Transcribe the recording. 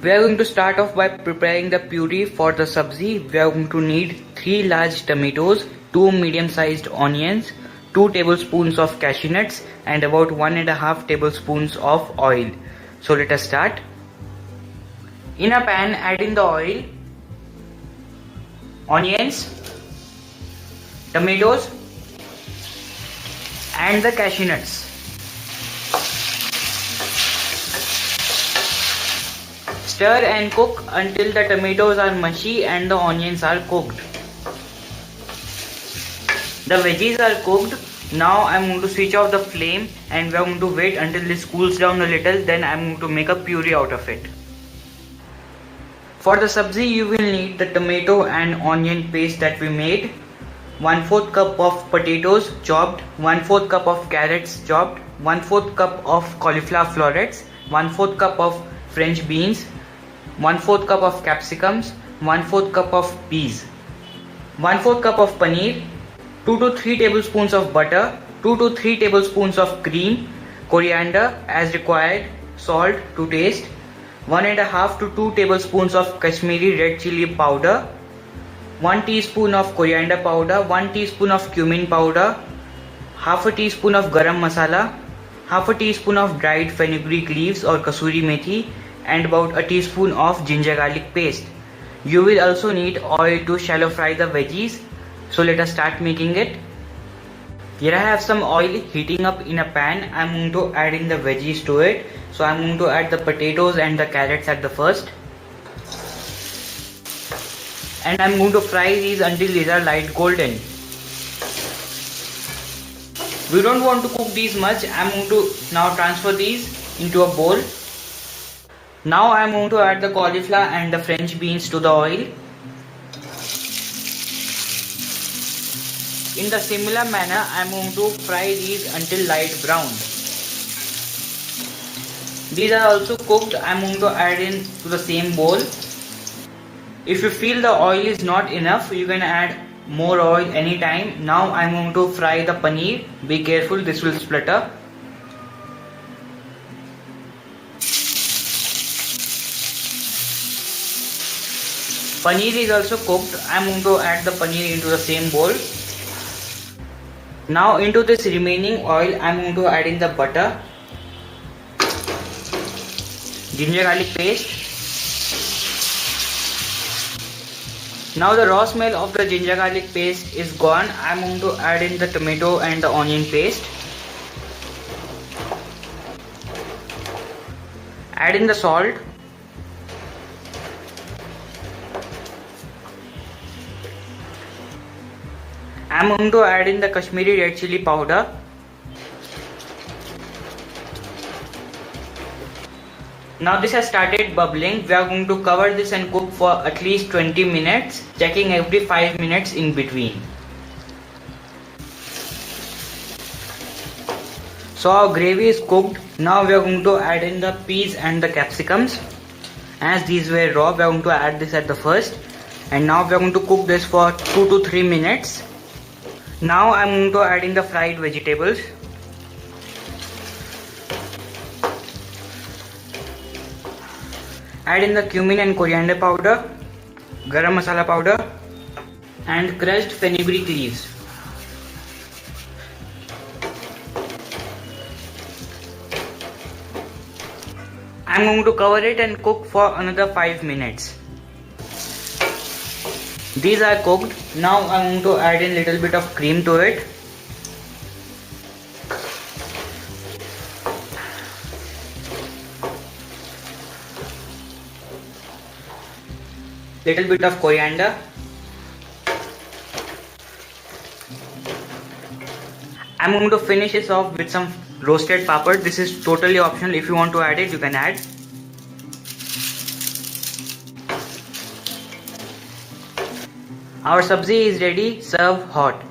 We are going to start off by preparing the puree for the sabzi. We are going to need 3 large tomatoes, 2 medium-sized onions, 2 tablespoons of cashew nuts and about 1.5 tablespoons of oil. So let us start. In a pan, add in the oil, onions, tomatoes and the cashew nuts. Stir and cook until the tomatoes are mushy and the onions are cooked. The veggies are cooked. Now I am going to switch off the flame and we are going to wait until this cools down a little. Then I am going to make a puree out of it. For the sabzi you will need the tomato and onion paste that we made, 1/4 cup of potatoes chopped, 1/4 cup of carrots chopped, 1/4 cup of cauliflower florets, 1/4 cup of French beans, 1/4 cup of capsicums, 1/4 cup of peas, 1/4 cup of paneer, 2 to 3 tablespoons of butter, 2 to 3 tablespoons of cream, coriander as required, salt to taste, 1.5 to 2 tablespoons of Kashmiri red chili powder, 1 teaspoon of coriander powder, 1 teaspoon of cumin powder, half a teaspoon of garam masala, half a teaspoon of dried fenugreek leaves or kasuri methi, and about a teaspoon of ginger garlic paste. You will also need oil to shallow fry the veggies. So let us start making it. Here I have some oil heating up in a pan. I am going to add in the veggies to it. So I am going to add the potatoes and the carrots at the first. And I am going to fry these until these are light golden. We don't want to cook these much. I am going to now transfer these into a bowl. Now I am going to add the cauliflower and the French beans to the oil. In the similar manner, I am going to fry these until light brown. These are also cooked. I am going to add in to the same bowl. If you feel the oil is not enough, you can add more oil anytime. Now I am going to fry the paneer. Be careful, this will splutter. Paneer is also cooked. I am going to add the paneer into the same bowl. Now into this remaining oil I am going to add in the butter, ginger garlic paste. Now the raw smell of the ginger garlic paste is gone. I am going to add in the tomato and the onion paste. Add in the salt. I am going to add in the Kashmiri red chili powder. Now this has started bubbling. We are going to cover this and cook for at least 20 minutes, checking every 5 minutes in between. So our gravy is cooked. Now we are going to add in the peas and the capsicums. As these were raw, we are going to add this at the first. And now we are going to cook this for 2 to 3 minutes. Now I am going to add in the fried vegetables. Add in the cumin and coriander powder, garam masala powder and crushed fenugreek leaves. I am going to cover it and cook for another 5 minutes. These are cooked. Now I am going to add in little bit of cream to it. Little bit of coriander. I am going to finish this off with some roasted papad. This is totally optional. If you want to add it, you can add. Our sabzi is ready. Serve hot.